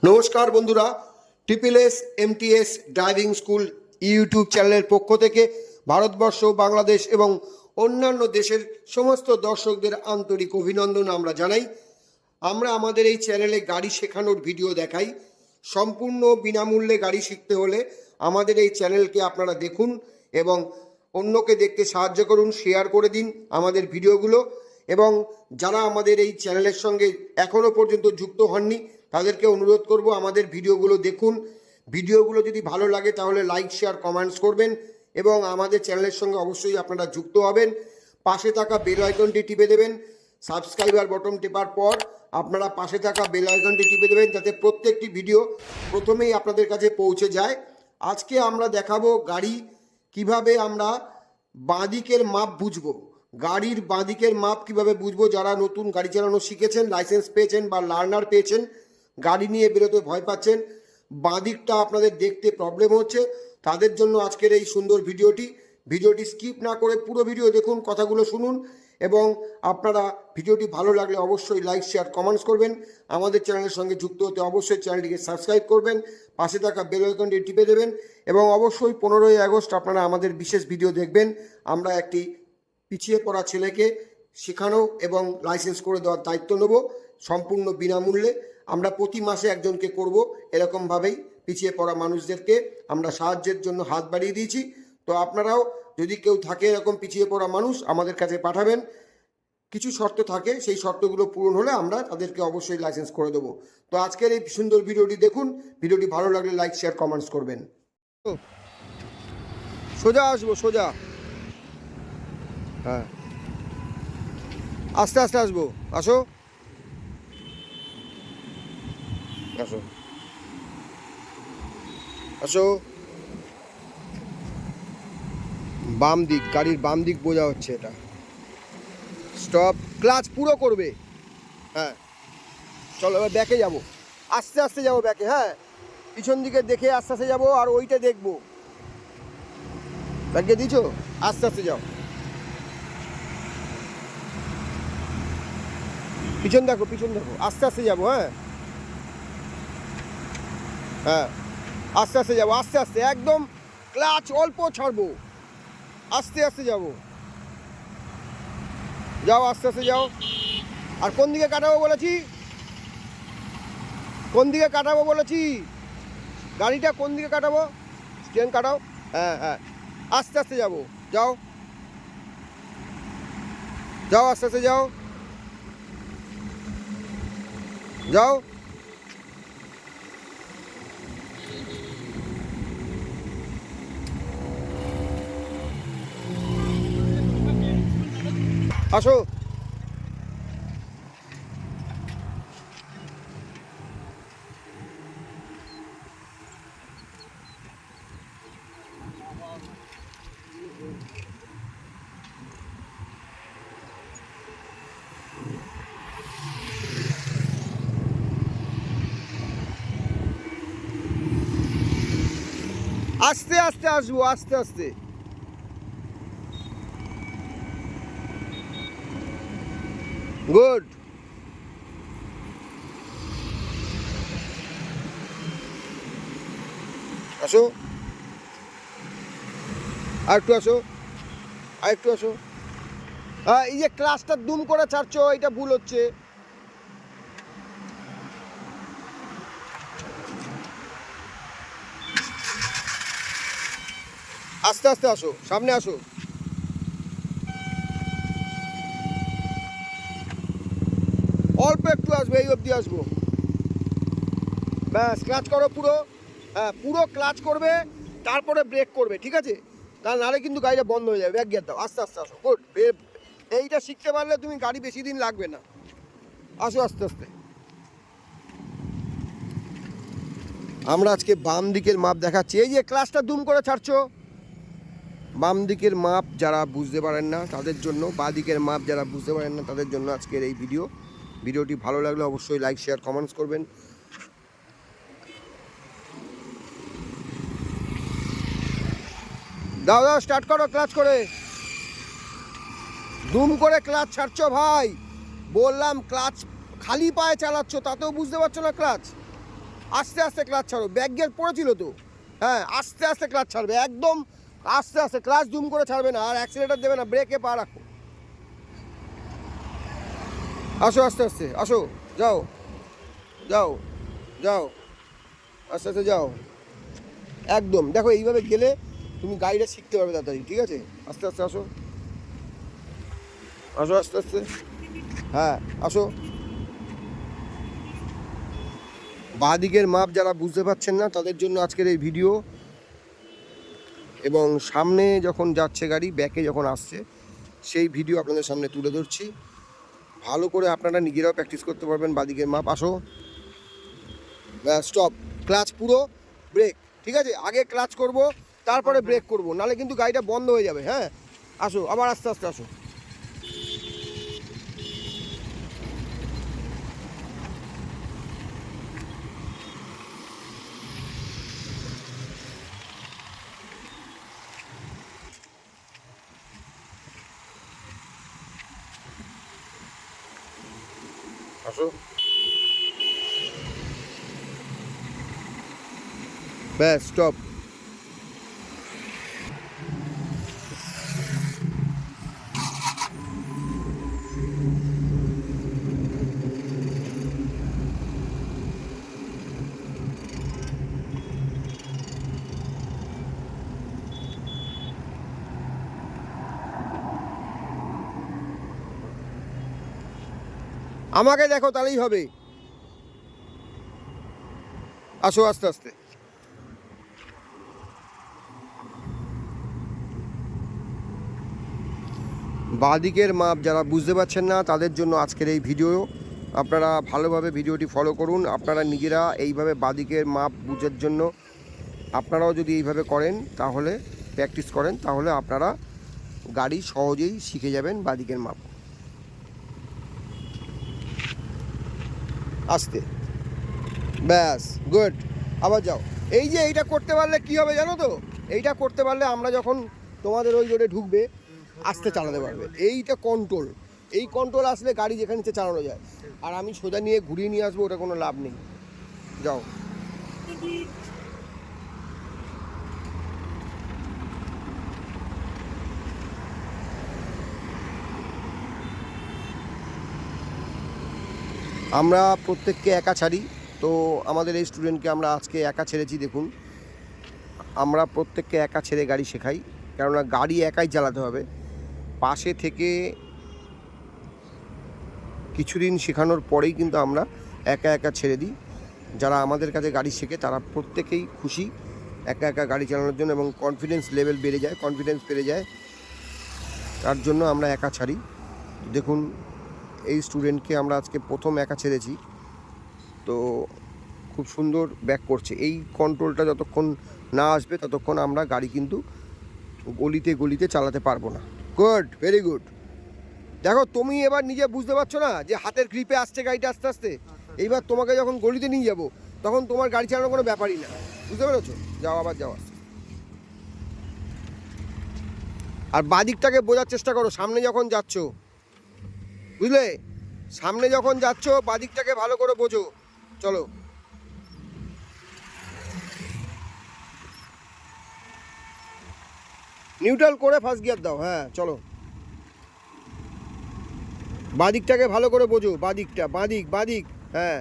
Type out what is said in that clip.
নমস্কার বন্ধুরা, SSS driving school YouTube চ্যানেলের পক্ষ থেকে ভারতবর্ষ, বাংলাদেশ এবং অন্যান্য দেশের সমস্ত দর্শকদের আন্তরিক অভিনন্দন আমরা জানাই। আমরা আমাদের এই চ্যানেলে গাড়ি শেখানোর ভিডিও দেখাই। সম্পূর্ণ বিনামূল্যে গাড়ি শিখতে হলে আমাদের এই চ্যানেলকে আপনারা দেখুন এবং অন্যকে দেখতে সাহায্য করুন, শেয়ার করে দিন আমাদের ভিডিওগুলো। এবং যারা আমাদের এই চ্যানেলের সঙ্গে এখনও পর্যন্ত যুক্ত হননি তাদেরকে অনুরোধ করব আমাদের ভিডিওগুলো দেখুন। ভিডিওগুলো যদি ভালো লাগে তাহলে লাইক, শেয়ার, কমেন্টস করবেন এবং আমাদের চ্যানেলের সঙ্গে অবশ্যই আপনারা যুক্ত হবেন। পাশে থাকা বেল আইকনটি টিপে দেবেন। সাবস্ক্রাইবার বটন টেপার পর আপনারা পাশে থাকা বেল আইকনটি টিপে দেবেন যাতে প্রত্যেকটি ভিডিও প্রথমেই আপনাদের কাছে পৌঁছে যায়। আজকে আমরা দেখাবো গাড়ি কিভাবে আমরা বাঁদিকের মাপ বুঝবো। গাড়ির বাঁদিকের মাপ কিভাবে বুঝবো? যারা নতুন গাড়ি চালানো শিখেছেন, লাইসেন্স পেয়েছেন বা লার্নার পেয়েছেন, গাড়ি নিয়ে বেরোতে ভয় পাচ্ছেন, বাঁদিকটা আপনাদের দেখতে প্রবলেম হচ্ছে, তাদের জন্য আজকের এই সুন্দর ভিডিওটি স্কিপ না করে পুরো ভিডিও দেখুন, কথাগুলো শুনুন এবং আপনারা ভিডিওটি ভালো লাগলে অবশ্যই লাইক, শেয়ার, কমেন্টস করবেন। আমাদের চ্যানেলের সঙ্গে যুক্ত হতে অবশ্যই চ্যানেলটিকে সাবস্ক্রাইব করবেন, পাশে থাকা বেল আইকনটি টিপে দেবেন এবং অবশ্যই 15ই আগস্ট আপনারা আমাদের বিশেষ ভিডিও দেখবেন। আমরা একটি পিছিয়ে পড়া ছেলেকে শেখানো এবং লাইসেন্স করে দেওয়ার দায়িত্ব নেব সম্পূর্ণ বিনামূল্যে। আমরা প্রতি মাসে একজনকে করব, এরকমভাবেই পিছিয়ে পড়া মানুষদেরকে আমরা সাহায্যের জন্য হাত বাড়িয়ে দিয়েছি। তো আপনারাও যদি কেউ থাকে এরকম পিছিয়ে পড়া মানুষ আমাদের কাছে পাঠাবেন। কিছু শর্ত থাকে, সেই শর্তগুলো পূরণ হলে আমরা তাদেরকে অবশ্যই লাইসেন্স করে দেবো। তো আজকের এই সুন্দর ভিডিওটি দেখুন। ভিডিওটি ভালো লাগলে লাইক, শেয়ার, কমেন্টস করবেন। সোজা আসবো, সোজা, হ্যাঁ, আস্তে আস্তে আসবো। আসো আসো আসো। বাম দিক, গাড়ির বাম দিক বোঝা হচ্ছে এটা। স্টপ, ক্লাচ পুরো করবে। হ্যাঁ, চলো এবার ব্যাকে যাবো, আস্তে আস্তে যাবো ব্যাকে। হ্যাঁ, পিছন দিকে দেখে আস্তে আস্তে যাবো আর ওইটা দেখবো। ব্যাকে দিছো, আস্তে আস্তে যাও। পিছন দেখো, পিছন দেখো, আস্তে আস্তে যাবো। হ্যাঁ হ্যাঁ, আস্তে আস্তে যাবো, আস্তে আস্তে, একদম ক্লাচ অল্প ছাড়বো, আস্তে আস্তে যাবো। যাও, আস্তে আস্তে যাও। আর কোন দিকে কাটাবো বলেছি? কোন দিকে কাটাবো বলেছি? গাড়িটা কোন দিকে কাটাবো? স্টেন কাটাও। হ্যাঁ হ্যাঁ, আস্তে আস্তে যাবো। যাও যাও, আস্তে আস্তে যাও, যাও। আসো। আস্তে আস্তে আসবো, আস্তে আস্তে। গুড। আসো, আর একটু আসো, আর একটু আসো। হ্যাঁ, এই যে ক্লাসটা দুম করে ছাড়ছো, এটা ভুল হচ্ছে। আস্তে আস্তে আসো, সামনে আসো। অল্প একটু আসবে, এই অবধি আসবো। ব্যাস, ক্লাচ করো পুরো। হ্যাঁ, পুরো ক্লাচ করবে, তারপরে ব্রেক করবে, ঠিক আছে? তা নাহলে কিন্তু গাড়িটা বন্ধ হয়ে যাবে। ব্যাক গিয়ার দাও, আস্তে আস্তে আসো। গুড। এইটা শিখতে পারলে তুমি গাড়ি বেশি দিন লাগবে না। আসো আস্তে আস্তে। আমরা আজকে বাম দিকের মাপ দেখাচ্ছি। এই যে ক্লাচটা দুম করে ছাড়ছো, বাম দিকের মাপ যারা বুঝতে পারেন না তাদের জন্য, বাঁ দিকের মাপ যারা বুঝতে পারেন না তাদের জন্য আজকের এই ভিডিওটি ভালো লাগলে অবশ্যই লাইক, শেয়ার, কমেন্টস করবেন। দাও দাও, স্টার্ট করো ক্লাচ করে। দুম করে ক্লাচ ছাড়ছো ভাই, বললাম ক্লাচ খালি পায়ে চালাচ্ছ, তাতেও বুঝতে পারছো না ক্লাচ। আস্তে আস্তে ক্লাচ ছাড়ো, ব্যাক গিয়ার পড়েছিল তো, হ্যাঁ আস্তে আস্তে ক্লাচ ছাড়বে, একদম আস্তে আস্তে, ক্লাচ জুম করে ছাড়বে না, আর অ্যাক্সিলেটার দেবে না, ব্রেকে পা রাখো। আসো আস্তে আস্তে, আসো, যাও যাও যাও, আস্তে আস্তে যাও, একদম। দেখো এইভাবে গেলে তুমি গাড়িটা শিখতে পারবে তাড়াতাড়ি, ঠিক আছে? আস্তে আস্তে আসো, আসো আস্তে আস্তে, হ্যাঁ আসো। বাঁ দিকের মাপ যারা বুঝতে পারছেন না তাদের জন্য আজকের এই ভিডিও। এবং সামনে যখন যাচ্ছে গাড়ি, ব্যাকে যখন আসছে, সেই ভিডিও আপনাদের সামনে তুলে ধরছি। ভালো করে আপনারা নিজেরাও প্র্যাকটিস করতে পারবেন বাঁ দিকের মাপ। আসো, স্টপ, ক্লাচ পুরো, ব্রেক, ঠিক আছে? আগে ক্লাচ করব, তারপরে ব্রেক করব, নাহলে কিন্তু গাড়িটা বন্ধ হয়ে যাবে। হ্যাঁ আসো, আবার আস্তে আস্তে আসো। আসো, ব্যাস স্টপ। আমাকে দেখো তাহলেই হবে। আসো আস্তে আস্তে। বাঁদিকের মাপ যারা বুঝতে পারছেন না তাদের জন্য আজকের এই ভিডিও। আপনারা ভালোভাবে ভিডিওটি ফলো করুন। আপনারা নিজেরা এইভাবে বাঁদিকের মাপ বুঝার জন্য আপনারাও যদি এইভাবে করেন, তাহলে প্র্যাকটিস করেন, তাহলে আপনারা গাড়ি সহজেই শিখে যাবেন বাঁদিকের মাপ। আস্তে, ব্যাস, গুড। আবার যাও। এই যে এইটা করতে পারলে কি হবে জানো তো? এইটা করতে পারলে আমরা যখন তোমাদের ওই রোডে ঢুকবে, আস্তে চালাতে পারবে। এইটা কন্ট্রোল, এই কন্ট্রোল আসলে গাড়ি যেখানে ইচ্ছে চালানো যায়। আর আমি সোজা নিয়ে ঘুরিয়ে নিয়ে আসবো, ওটা কোনো লাভ নেই। যাও। আমরা প্রত্যেককে একা ছাড়ি, তো আমাদের এই স্টুডেন্টকে আমরা আজকে একা ছেড়েছি। দেখুন, আমরা প্রত্যেককে একা ছেড়ে গাড়ি শেখাই, কেননা গাড়ি একাই চালাতে হবে। পাশে থেকে কিছুদিন শেখানোর পরেই কিন্তু আমরা একা একা ছেড়ে দিই। যারা আমাদের কাছে গাড়ি শেখে তারা প্রত্যেকেই খুশি একা একা গাড়ি চালানোর জন্য, এবং কনফিডেন্স লেভেল বেড়ে যায়, কনফিডেন্স বেড়ে যায়, তার জন্য আমরা একা ছাড়ি। দেখুন, এই স্টুডেন্টকে আমরা আজকে প্রথম একা ছেড়েছি, তো খুব সুন্দর ব্যাক করছে। এই কন্ট্রোলটা যতক্ষণ না আসবে ততক্ষণ আমরা গাড়ি কিন্তু গলিতে গলিতে চালাতে পারবো না। Good, very good. দেখো, তুমি এবার নিজে বুঝতে পারছো না যে হাতের গ্রিপে আসছে গাড়িটা আস্তে আস্তে। এইবার তোমাকে যখন গলিতে নিয়ে যাবো, তখন তোমার গাড়ি চালানোর কোনো ব্যাপারই না। বুঝতে পেরেছো? যাও, আবার যাও। আর বাদিকটাকে বোঝার চেষ্টা করো সামনে যখন যাচ্ছ, বুঝলে? সামনে যখন যাচ্ছ বাদিকটাকে ভালো করে বোঝো। চলো, নিউট্রাল করে ফার্স্ট গিয়ার দাও। হ্যাঁ চলো, বাদিকটাকে ভালো করে বোঝো, বাদিকটা, বাদিক বাদিক, হ্যাঁ।